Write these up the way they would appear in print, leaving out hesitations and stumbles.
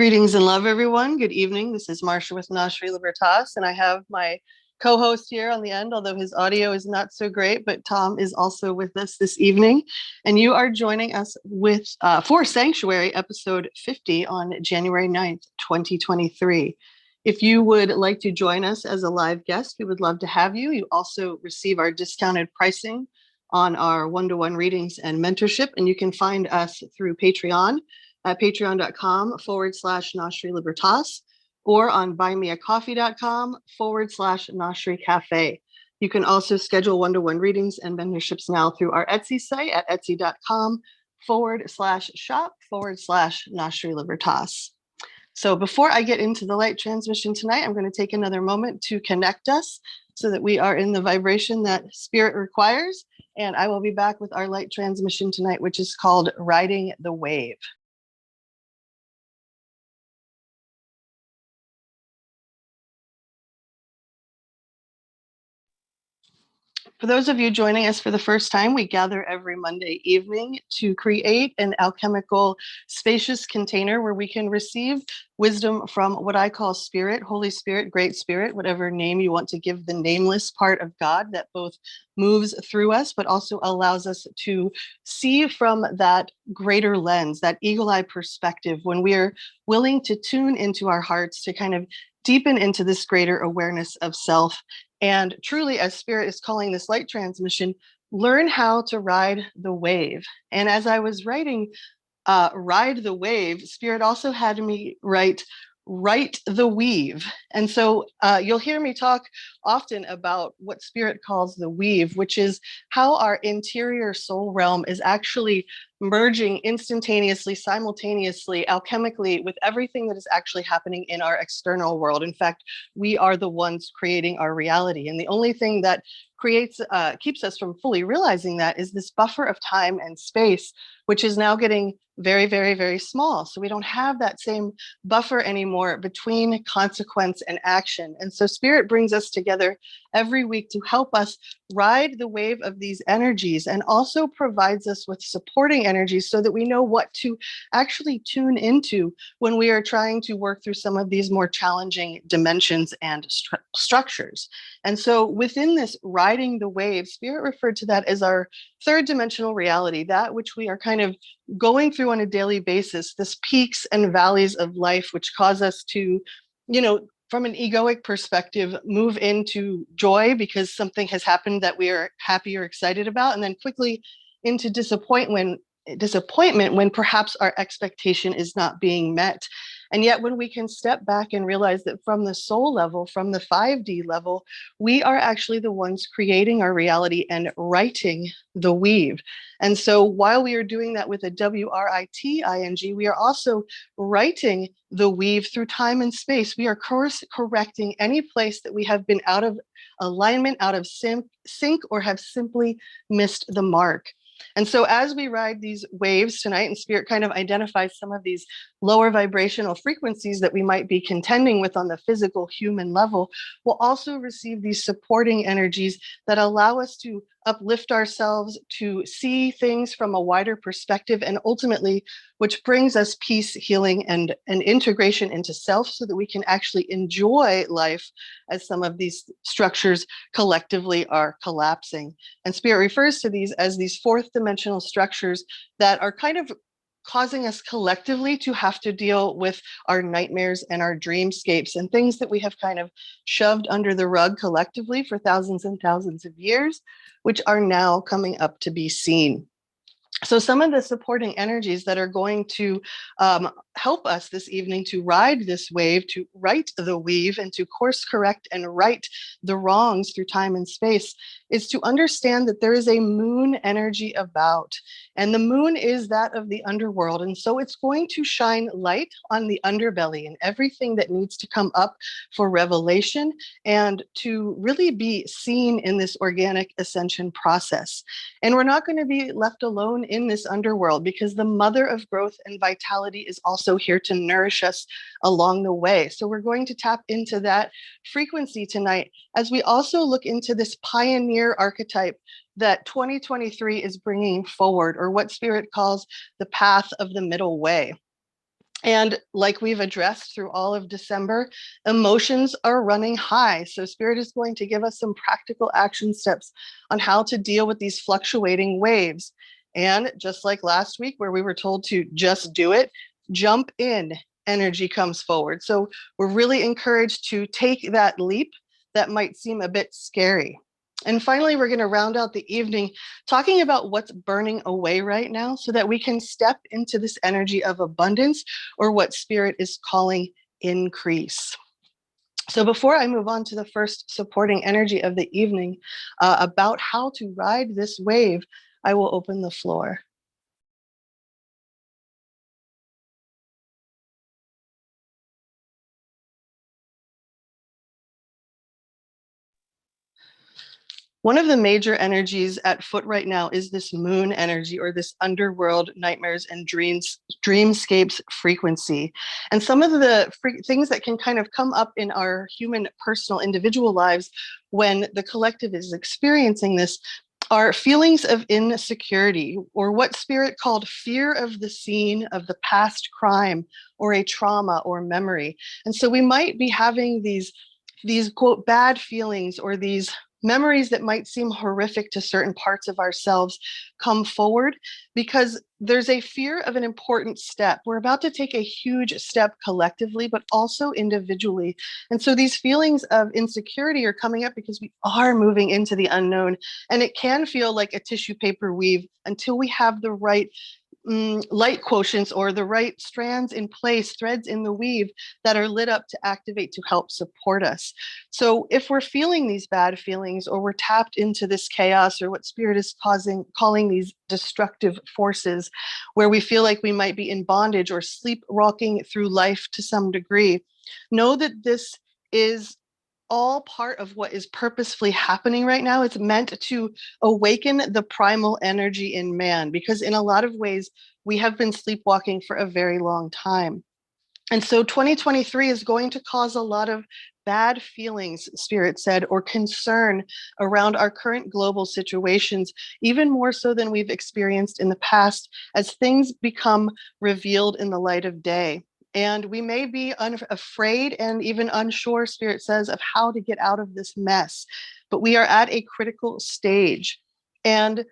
Greetings and love, everyone. Good evening. This is Marcia with Gnoshery Libertas, and I have my co-host here on the end, although his audio is not so great, but Tom is also with us this evening. And you are joining us with for Sanctuary episode 50 on January 9th, 2023. If you would like to join us as a live guest, we would love to have you. You also receive our discounted pricing on our one-to-one readings and mentorship, and you can find us through Patreon at patreon.com/Gnoshery Libertas or on buymeacoffee.com/Gnoshery Cafe. You can also schedule one-to-one readings and mentorships now through our Etsy site at etsy.com/shop/Gnoshery Libertas. So before I get into the light transmission tonight, I'm going to take another moment to connect us so that we are in the vibration that spirit requires. And I will be back with our light transmission tonight, which is called Riding the Wave. For those of you joining us for the first time, we gather every Monday evening to create an alchemical, spacious container where we can receive wisdom from what I call Spirit, Holy Spirit, Great Spirit, whatever name you want to give the nameless part of God that both moves through us, but also allows us to see from that greater lens, that eagle eye perspective, when we are willing to tune into our hearts to kind of deepen into this greater awareness of self. And truly, as Spirit is calling this light transmission, learn how to ride the wave. And as I was writing Ride the Wave, Spirit also had me write the weave. And so you'll hear me talk often about what Spirit calls the weave, which is how our interior soul realm is actually merging instantaneously, simultaneously, alchemically with everything that is actually happening in our external world. In fact, we are the ones creating our reality. And the only thing that keeps us from fully realizing that is this buffer of time and space, which is now getting very, very, very small. So we don't have that same buffer anymore between consequence and action. And so Spirit brings us together every week to help us ride the wave of these energies, and also provides us with supporting energies so that we know what to actually tune into when we are trying to work through some of these more challenging dimensions and structures. And so within this riding the wave, Spirit referred to that as our third dimensional reality, that which we are kind of going through on a daily basis, this peaks and valleys of life, which cause us to, from an egoic perspective, move into joy because something has happened that we are happy or excited about, and then quickly into disappointment when perhaps our expectation is not being met. And yet when we can step back and realize that from the soul level, from the 5D level, we are actually the ones creating our reality and writing the weave. And so while we are doing that with a WRITING, we are also writing the weave through time and space. We are course correcting any place that we have been out of alignment, out of sync, or have simply missed the mark. And so as we ride these waves tonight, and Spirit kind of identifies some of these lower vibrational frequencies that we might be contending with on the physical human level, we'll also receive these supporting energies that allow us to uplift ourselves, to see things from a wider perspective, and ultimately, which brings us peace, healing, and integration into self so that we can actually enjoy life as some of these structures collectively are collapsing. And Spirit refers to these as these fourth dimensional structures that are kind of causing us collectively to have to deal with our nightmares and our dreamscapes and things that we have kind of shoved under the rug collectively for thousands and thousands of years, which are now coming up to be seen. So some of the supporting energies that are going to help us this evening to ride this wave, to right the weave, and to course correct and right the wrongs through time and space is to understand that there is a moon energy about, and the moon is that of the underworld. And so it's going to shine light on the underbelly and everything that needs to come up for revelation and to really be seen in this organic ascension process. And we're not going to be left alone in this underworld, because the mother of growth and vitality is also here to nourish us along the way. So we're going to tap into that frequency tonight as we also look into this pioneer archetype that 2023 is bringing forward, or what Spirit calls the path of the middle way. And like we've addressed through all of December, emotions are running high. So Spirit is going to give us some practical action steps on how to deal with these fluctuating waves. And just like last week, where we were told to just do it, jump in, energy comes forward. So we're really encouraged to take that leap that might seem a bit scary. And finally, we're going to round out the evening talking about what's burning away right now so that we can step into this energy of abundance, or what Spirit is calling increase. So before I move on to the first supporting energy of the evening, about how to ride this wave, I will open the floor. One of the major energies at foot right now is this moon energy, or this underworld nightmares and dreamscapes frequency. And some of the things that can kind of come up in our human personal individual lives when the collective is experiencing this are feelings of insecurity, or what Spirit called fear of the scene of the past crime or a trauma or memory. And so we might be having these quote bad feelings, or these memories that might seem horrific to certain parts of ourselves come forward because there's a fear of an important step. We're about to take a huge step collectively, but also individually. And so these feelings of insecurity are coming up because we are moving into the unknown. And it can feel like a tissue paper weave until we have the right light quotients, or the right strands in place, threads in the weave that are lit up to activate to help support us. So if we're feeling these bad feelings, or we're tapped into this chaos, or what Spirit is calling these destructive forces, where we feel like we might be in bondage or sleepwalking through life to some degree, know that this is all part of what is purposefully happening right now. It's meant to awaken the primal energy in man, because in a lot of ways, we have been sleepwalking for a very long time. And so 2023 is going to cause a lot of bad feelings, Spirit said, or concern around our current global situations, even more so than we've experienced in the past, as things become revealed in the light of day. And we may be afraid and even unsure, Spirit says, of how to get out of this mess. But we are at a critical stage. And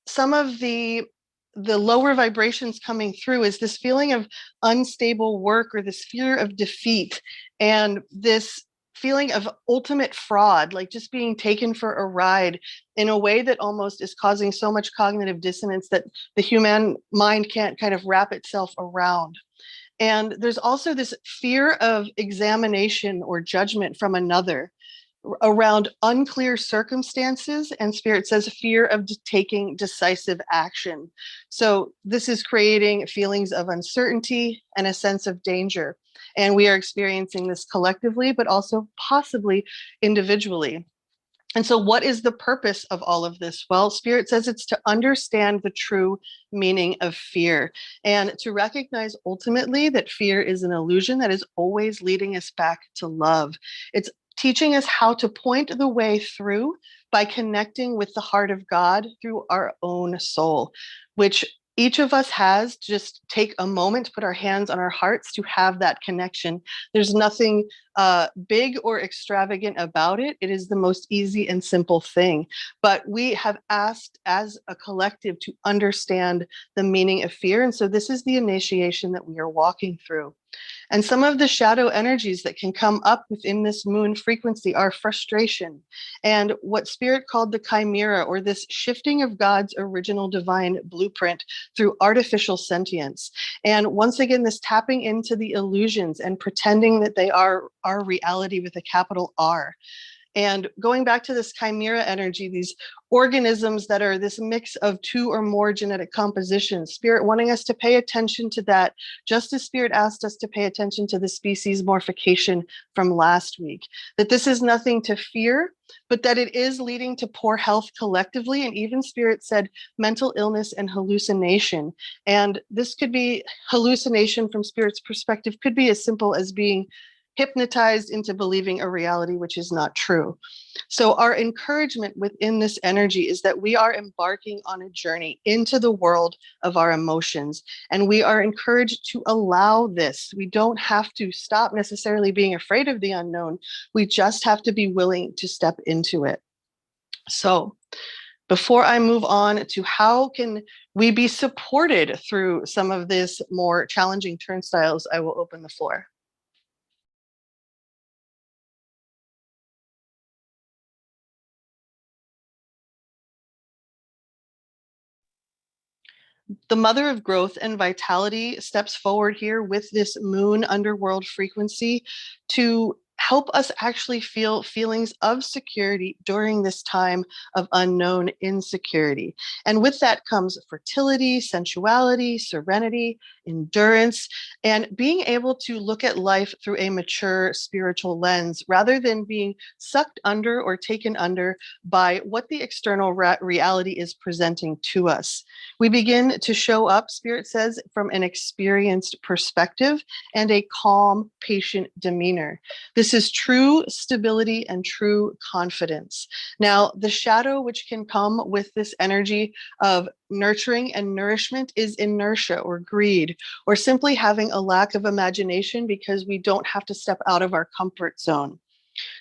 some of the lower vibrations coming through is this feeling of unstable work, or this fear of defeat, and this feeling of ultimate fraud, like just being taken for a ride in a way that almost is causing so much cognitive dissonance that the human mind can't kind of wrap itself around. And there's also this fear of examination or judgment from another around unclear circumstances, and Spirit says fear of taking decisive action. So this is creating feelings of uncertainty and a sense of danger. And we are experiencing this collectively, but also possibly individually. And so, what is the purpose of all of this? Well, Spirit says it's to understand the true meaning of fear, and to recognize ultimately that fear is an illusion that is always leading us back to love. It's teaching us how to point the way through by connecting with the heart of God through our own soul, which each of us has. Just take a moment to put our hands on our hearts to have that connection. There's nothing big or extravagant about it. It is the most easy and simple thing. But we have asked as a collective to understand the meaning of fear. And so this is the initiation that we are walking through. And some of the shadow energies that can come up within this moon frequency are frustration, and what Spirit called the chimera, or this shifting of God's original divine blueprint through artificial sentience. And once again, this tapping into the illusions and pretending that they are our reality with a capital R. And going back to this chimera energy, these organisms that are this mix of two or more genetic compositions, Spirit wanting us to pay attention to that, just as Spirit asked us to pay attention to the species morphication from last week. That this is nothing to fear, but that it is leading to poor health collectively. And even Spirit said mental illness and hallucination. And this could be hallucination from Spirit's perspective, could be as simple as being hypnotized into believing a reality which is not true. So, our encouragement within this energy is that we are embarking on a journey into the world of our emotions, and we are encouraged to allow this. We don't have to stop necessarily being afraid of the unknown, we just have to be willing to step into it. So, before I move on to how can we be supported through some of this more challenging turnstiles, I will open the floor. The mother of growth and vitality steps forward here with this moon underworld frequency to help us actually feel feelings of security during this time of unknown insecurity. And with that comes fertility, sensuality, serenity, endurance, and being able to look at life through a mature spiritual lens rather than being sucked under or taken under by what the external reality is presenting to us. We begin to show up, Spirit says, from an experienced perspective and a calm, patient demeanor. This is true stability and true confidence. Now, the shadow which can come with this energy of nurturing and nourishment is inertia or greed, or simply having a lack of imagination because we don't have to step out of our comfort zone.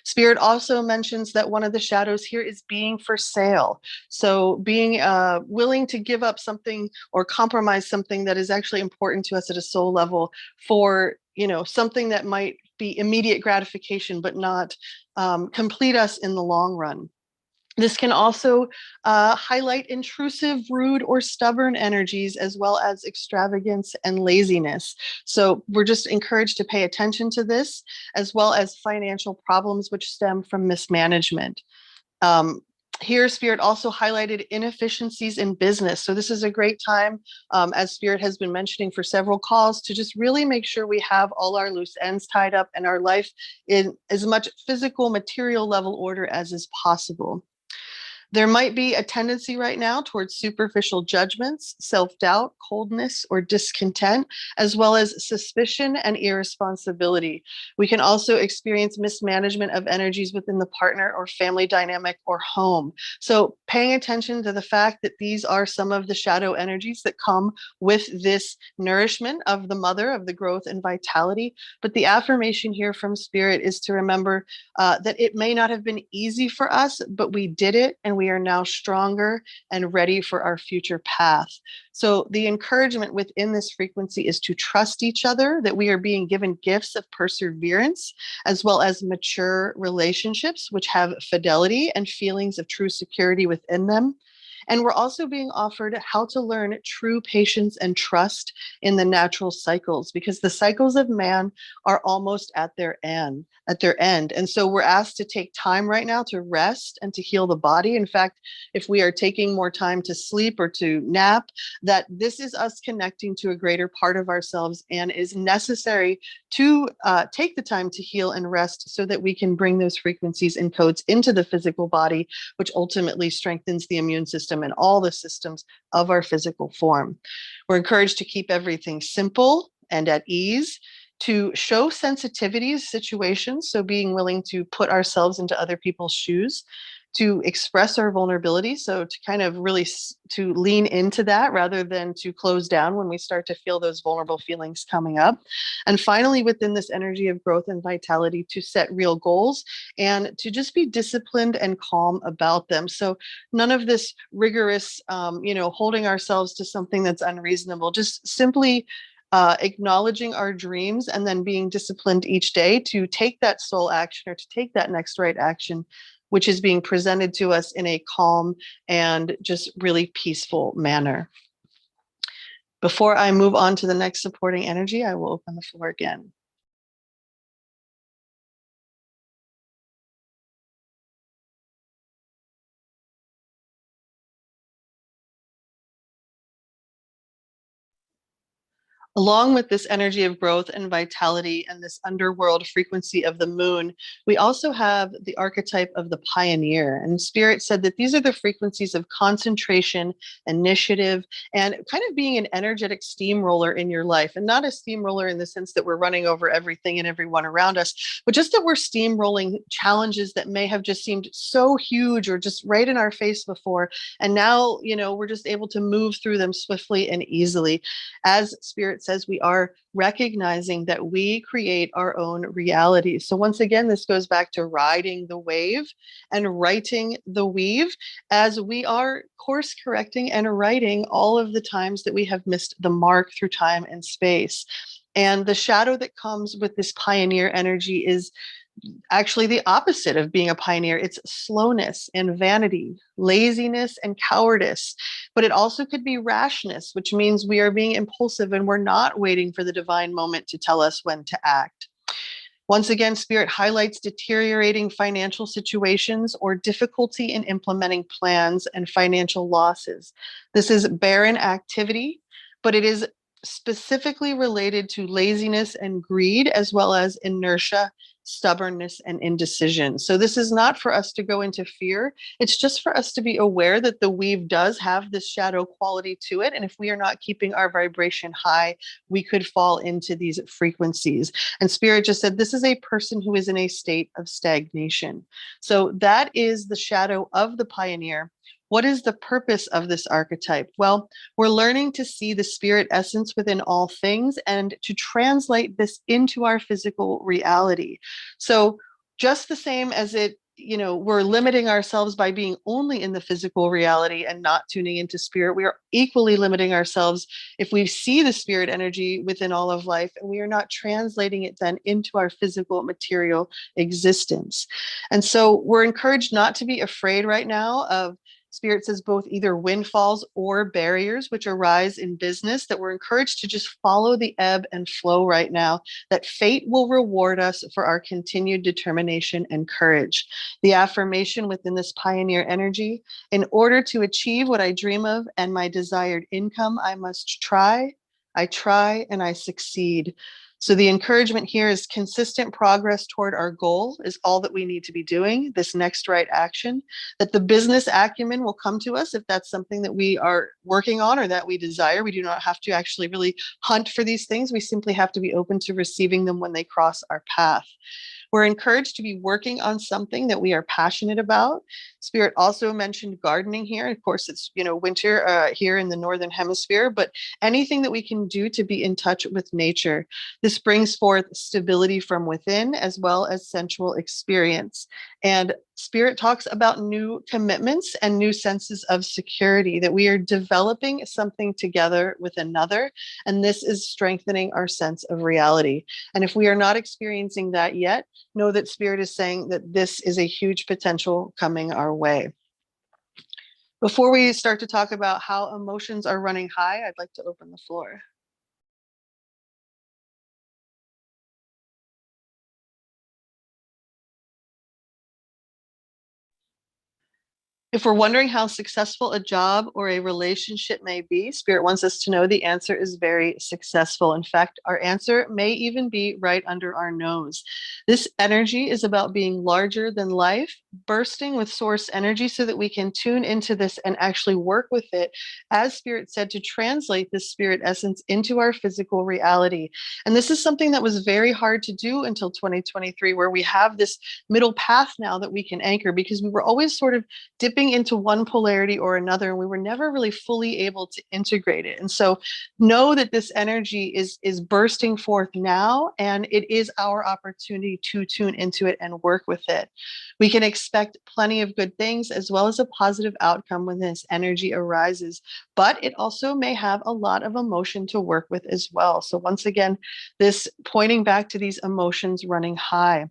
Spirit also mentions that one of the shadows here is being for sale. So being willing to give up something or compromise something that is actually important to us at a soul level for, something that might be immediate gratification, but not complete us in the long run. This can also highlight intrusive, rude, or stubborn energies, as well as extravagance and laziness. So we're just encouraged to pay attention to this, as well as financial problems which stem from mismanagement. Um, Here, Spirit also highlighted inefficiencies in business. So this is a great time, as Spirit has been mentioning for several calls, to just really make sure we have all our loose ends tied up and our life in as much physical, material level order as is possible. There might be a tendency right now towards superficial judgments, self doubt, coldness, or discontent, as well as suspicion and irresponsibility. We can also experience mismanagement of energies within the partner or family dynamic or home. So, paying attention to the fact that these are some of the shadow energies that come with this nourishment of the mother, of the growth and vitality. But the affirmation here from Spirit is to remember that it may not have been easy for us, but we did it and we are now stronger and ready for our future path. So, the encouragement within this frequency is to trust each other, that we are being given gifts of perseverance, as well as mature relationships, which have fidelity and feelings of true security within them. And we're also being offered how to learn true patience and trust in the natural cycles, because the cycles of man are almost at their end. And so we're asked to take time right now to rest and to heal the body. In fact, if we are taking more time to sleep or to nap, that this is us connecting to a greater part of ourselves and is necessary to take the time to heal and rest so that we can bring those frequencies and codes into the physical body, which ultimately strengthens the immune system and all the systems of our physical form. We're encouraged to keep everything simple and at ease, to show sensitivities, situations, so being willing to put ourselves into other people's shoes, to express our vulnerability, so to kind of really to lean into that rather than to close down when we start to feel those vulnerable feelings coming up. And finally, within this energy of growth and vitality, to set real goals and to just be disciplined and calm about them. So none of this rigorous, holding ourselves to something that's unreasonable, just simply acknowledging our dreams and then being disciplined each day to take that soul action or to take that next right action, which is being presented to us in a calm and just really peaceful manner. Before I move on to the next supporting energy, I will open the floor again. Along with this energy of growth and vitality and this underworld frequency of the moon, we also have the archetype of the pioneer. And Spirit said that these are the frequencies of concentration, initiative, and kind of being an energetic steamroller in your life. And not a steamroller in the sense that we're running over everything and everyone around us, but just that we're steamrolling challenges that may have just seemed so huge or just right in our face before. And now, we're just able to move through them swiftly and easily. As Spirit says, we are recognizing that we create our own reality. So once again, this goes back to riding the wave and writing the weave, as we are course correcting and writing all of the times that we have missed the mark through time and space. And the shadow that comes with this pioneer energy is actually the opposite of being a pioneer. It's slowness and vanity, laziness and cowardice. But it also could be rashness, which means we are being impulsive and we're not waiting for the divine moment to tell us when to act. Once again, Spirit highlights deteriorating financial situations or difficulty in implementing plans and financial losses. This is barren activity, but it is specifically related to laziness and greed, as well as inertia, stubbornness, and indecision. So this is not for us to go into fear. It's just for us to be aware that the weave does have this shadow quality to it. And if we are not keeping our vibration high, we could fall into these frequencies. And Spirit just said, this is a person who is in a state of stagnation. So that is the shadow of the pioneer. What is the purpose of this archetype? Well, we're learning to see the spirit essence within all things and to translate this into our physical reality. So just the same as we're limiting ourselves by being only in the physical reality and not tuning into spirit, we are equally limiting ourselves if we see the spirit energy within all of life and we are not translating it then into our physical material existence. And so we're encouraged not to be afraid right now of, Spirit says, both either windfalls or barriers which arise in business, that we're encouraged to just follow the ebb and flow right now, that fate will reward us for our continued determination and courage. The affirmation within this pioneer energy: in order to achieve what I dream of and my desired income, I must try, and I succeed. So the encouragement here is consistent progress toward our goal is all that we need to be doing, this next right action, that the business acumen will come to us if that's something that we are working on or that we desire. We do not have to actually really hunt for these things. We simply have to be open to receiving them when they cross our path. We're encouraged to be working on something that we are passionate about. Spirit also mentioned gardening here. Of course, it's winter here in the Northern Hemisphere, but anything that we can do to be in touch with nature. This brings forth stability from within as well as sensual experience. And Spirit talks about new commitments and new senses of security, that we are developing something together with another, and this is strengthening our sense of reality. And if we are not experiencing that yet, know that Spirit is saying that this is a huge potential coming our way. Before we start to talk about how emotions are running high, I'd like to open the floor. If we're wondering how successful a job or a relationship may be, Spirit wants us to know the answer is very successful. In fact, our answer may even be right under our nose. This energy is about being larger than life, bursting with source energy so that we can tune into this and actually work with it, as Spirit said, to translate this spirit essence into our physical reality. And this is something that was very hard to do until 2023, where we have this middle path now that we can anchor, because we were always sort of dipping into one polarity or another, and we were never really fully able to integrate it. And so know that this energy is bursting forth now, and it is our opportunity to tune into it and work with it. We can expect plenty of good things as well as a positive outcome when this energy arises, but it also may have a lot of emotion to work with as well. So once again, this pointing back to these emotions running high.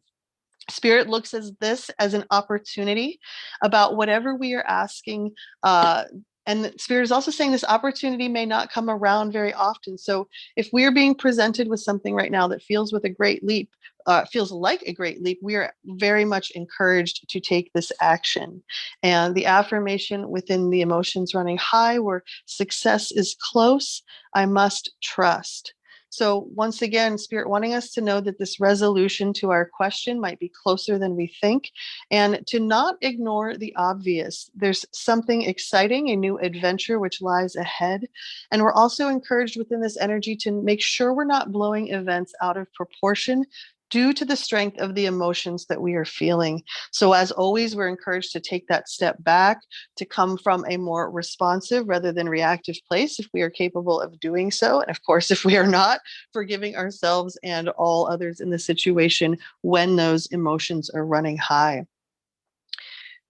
Spirit looks at this as an opportunity about whatever we are asking. And Spirit is also saying this opportunity may not come around very often. So if we are being presented with something right now that feels like a great leap, we are very much encouraged to take this action. And the affirmation within the emotions running high, where success is close, I must trust. So once again, Spirit wanting us to know that this resolution to our question might be closer than we think, and to not ignore the obvious. There's something exciting, a new adventure which lies ahead. And we're also encouraged within this energy to make sure we're not blowing events out of proportion due to the strength of the emotions that we are feeling. So as always, we're encouraged to take that step back, to come from a more responsive rather than reactive place if we are capable of doing so. And of course, if we are not, forgiving ourselves and all others in the situation when those emotions are running high.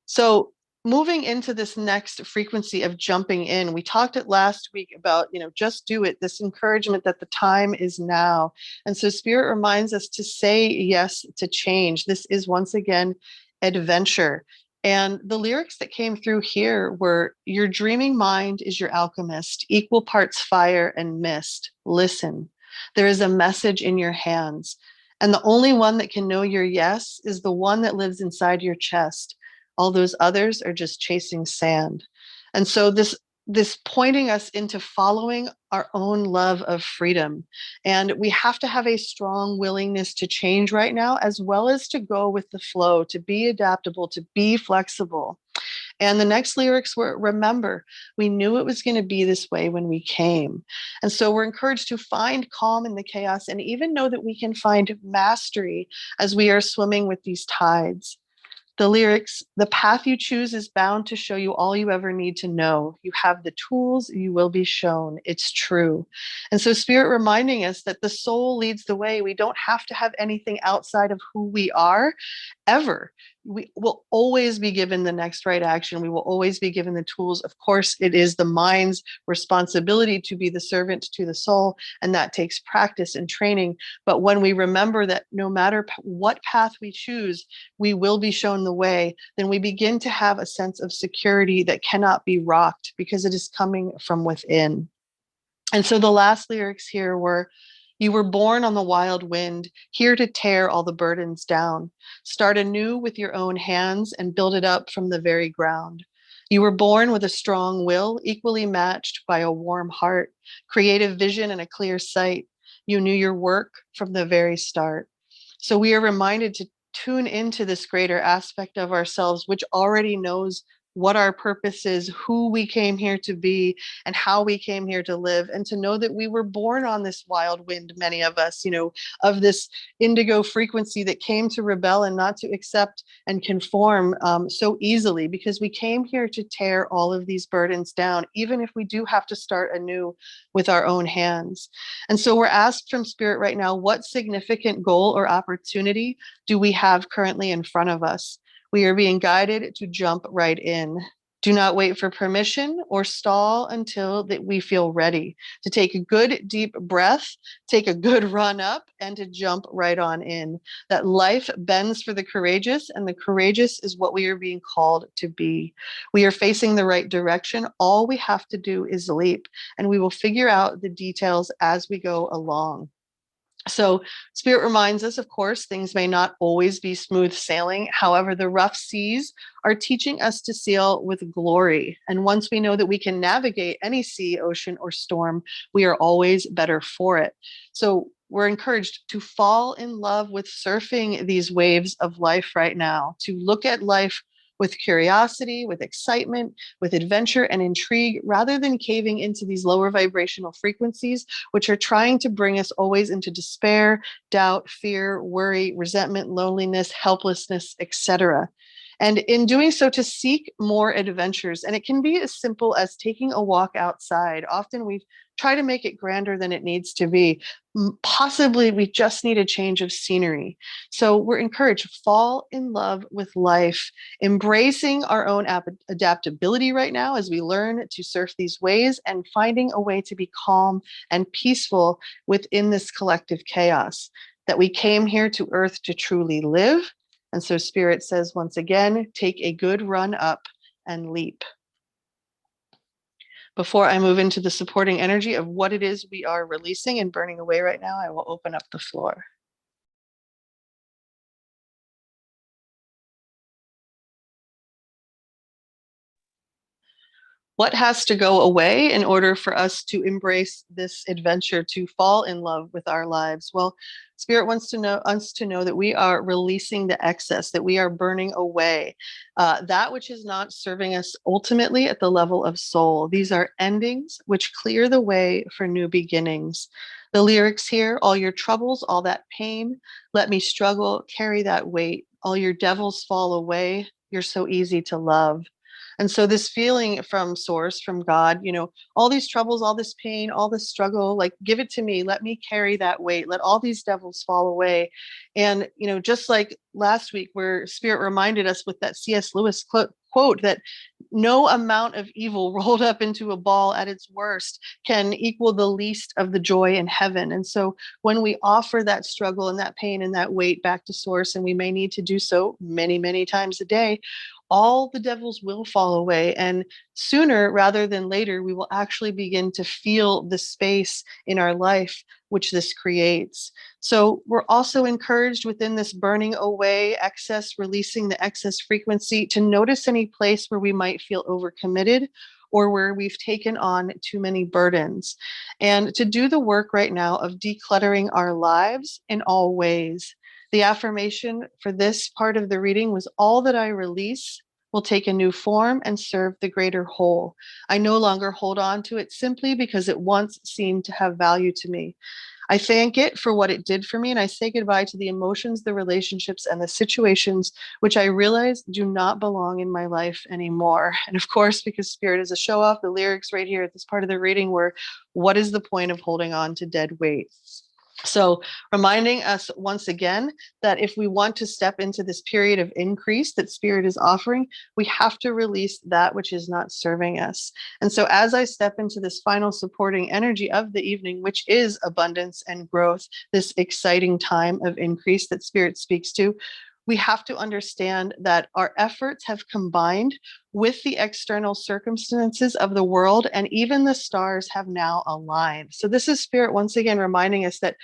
So moving into this next frequency of jumping in, we talked it last week about, just do it, this encouragement that the time is now. And so Spirit reminds us to say yes to change. This is once again adventure. And the lyrics that came through here were, your dreaming mind is your alchemist, equal parts fire and mist. Listen, there is a message in your hands. And the only one that can know your yes is the one that lives inside your chest. All those others are just chasing sand. And so this pointing us into following our own love of freedom. And we have to have a strong willingness to change right now, as well as to go with the flow, to be adaptable, to be flexible. And the next lyrics were, remember, we knew it was going to be this way when we came. And so we're encouraged to find calm in the chaos and even know that we can find mastery as we are swimming with these tides. The lyrics, the path you choose is bound to show you all you ever need to know. You have the tools, you will be shown. It's true. And so Spirit reminding us that the soul leads the way. We don't have to have anything outside of who we are ever. We will always be given the next right action. We will always be given the tools. Of course, it is the mind's responsibility to be the servant to the soul, and that takes practice and training. But when we remember that no matter what path we choose, we will be shown the way, then we begin to have a sense of security that cannot be rocked because it is coming from within. And so the last lyrics here were, you were born on the wild wind, here to tear all the burdens down. Start anew with your own hands and build it up from the very ground. You were born with a strong will, equally matched by a warm heart, creative vision, and a clear sight. You knew your work from the very start. So we are reminded to tune into this greater aspect of ourselves, which already knows what our purpose is, who we came here to be, and how we came here to live, and to know that we were born on this wild wind, many of us, of this indigo frequency that came to rebel and not to accept and conform so easily, because we came here to tear all of these burdens down, even if we do have to start anew with our own hands. And so we're asked from Spirit right now, what significant goal or opportunity do we have currently in front of us? We are being guided to jump right in. Do not wait for permission or stall until that we feel ready to take a good deep breath, take a good run up, and to jump right on in. That life bends for the courageous, and the courageous is what we are being called to be. We are facing the right direction. All we have to do is leap, and we will figure out the details as we go along. So Spirit reminds us, of course, things may not always be smooth sailing. However, the rough seas are teaching us to sail with glory. And once we know that we can navigate any sea, ocean, or storm, we are always better for it. So we're encouraged to fall in love with surfing these waves of life right now, to look at life with curiosity, with excitement, with adventure and intrigue, rather than caving into these lower vibrational frequencies, which are trying to bring us always into despair, doubt, fear, worry, resentment, loneliness, helplessness, etc. And in doing so, to seek more adventures. And it can be as simple as taking a walk outside. Often we try to make it grander than it needs to be. Possibly we just need a change of scenery. So we're encouraged, fall in love with life, embracing our own adaptability right now as we learn to surf these ways, and finding a way to be calm and peaceful within this collective chaos, that we came here to Earth to truly live. And so Spirit says, once again, take a good run up and leap. Before I move into the supporting energy of what it is we are releasing and burning away right now, I will open up the floor. What has to go away in order for us to embrace this adventure to fall in love with our lives? Well, Spirit wants to know us to know that we are releasing the excess, that we are burning away that which is not serving us ultimately at the level of soul. These are endings which clear the way for new beginnings. The lyrics here: all your troubles, all that pain, let me struggle, carry that weight. All your devils fall away. You're so easy to love. And so this feeling from source, from God, all these troubles, all this pain, all this struggle, like, give it to me. Let me carry that weight. Let all these devils fall away. And, just like last week, where Spirit reminded us with that C.S. Lewis quote that no amount of evil rolled up into a ball at its worst can equal the least of the joy in heaven. And so when we offer that struggle and that pain and that weight back to source, and we may need to do so many, many times a day, all the devils will fall away. And sooner rather than later, we will actually begin to feel the space in our life which this creates. So we're also encouraged within this burning away excess, releasing the excess frequency, to notice any place where we might feel overcommitted or where we've taken on too many burdens, and to do the work right now of decluttering our lives in all ways. The affirmation for this part of the reading was: all that I release will take a new form and serve the greater whole. I no longer hold on to it simply because it once seemed to have value to me. I thank it for what it did for me, and I say goodbye to the emotions, the relationships, and the situations which I realize do not belong in my life anymore. And of course, because Spirit is a show off, the lyrics right here at this part of the reading were: what is the point of holding on to dead weight? So, reminding us once again that if we want to step into this period of increase that Spirit is offering, we have to release that which is not serving us. And so, as I step into this final supporting energy of the evening, which is abundance and growth, this exciting time of increase that Spirit speaks to, we have to understand that our efforts have combined with the external circumstances of the world, and even the stars have now aligned. So, this is Spirit once again reminding us that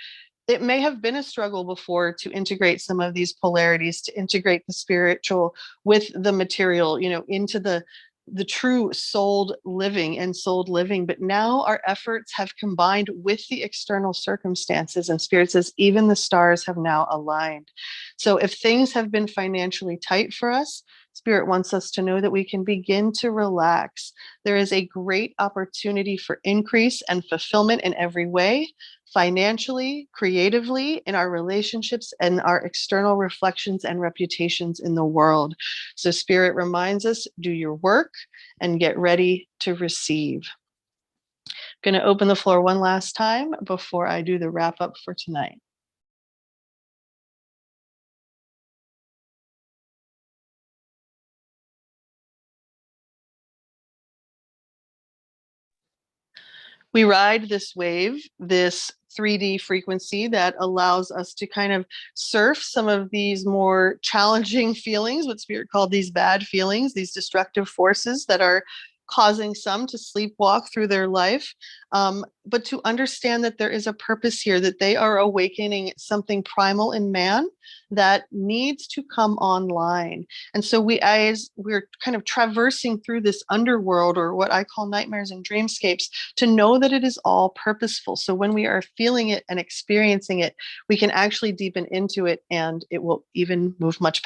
it may have been a struggle before to integrate some of these polarities, to integrate the spiritual with the material, into the true souled living and souled living. But now our efforts have combined with the external circumstances, and Spirit says even the stars have now aligned. So if things have been financially tight for us, Spirit wants us to know that we can begin to relax. There is a great opportunity for increase and fulfillment in every way: financially, creatively, in our relationships, and our external reflections and reputations in the world. So Spirit reminds us: do your work and get ready to receive. I'm going to open the floor one last time before I do the wrap up for tonight. We ride this wave, this 3D frequency that allows us to kind of surf some of these more challenging feelings, what Spirit called these bad feelings, these destructive forces that are causing some to sleepwalk through their life. But to understand that there is a purpose here, that they are awakening something primal in man that needs to come online. And so as we're kind of traversing through this underworld, or what I call nightmares and dreamscapes, to know that it is all purposeful. So when we are feeling it and experiencing it, we can actually deepen into it, and it will even move much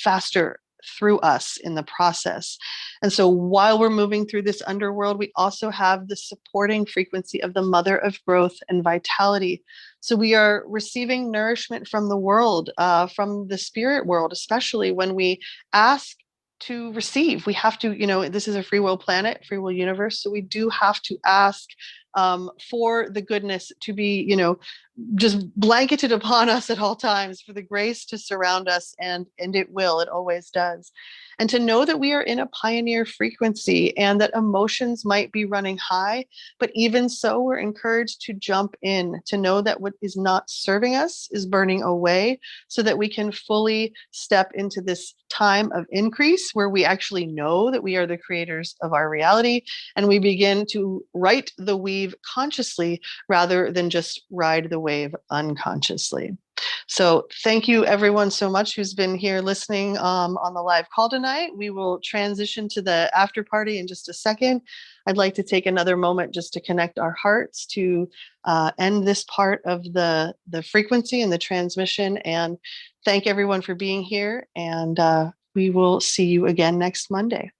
faster through us in the process. And so while we're moving through this underworld, we also have the supporting frequency of the mother of growth and vitality. So we are receiving nourishment from the world, from the spirit world, especially when we ask to receive. We have to, this is a free will planet, free will universe. So we do have to ask for the goodness to be, just blanketed upon us at all times, for the grace to surround us, and it always does. And to know that we are in a pioneer frequency, and that emotions might be running high, but even so, we're encouraged to jump in, to know that what is not serving us is burning away, so that we can fully step into this time of increase where we actually know that we are the creators of our reality, and we begin to right the weave consciously rather than just ride the wave unconsciously. So thank you everyone so much who's been here listening on the live call tonight. We will transition to the after party in just a second. I'd like to take another moment just to connect our hearts to end this part of the frequency and the transmission, and thank everyone for being here. And we will see you again next Monday.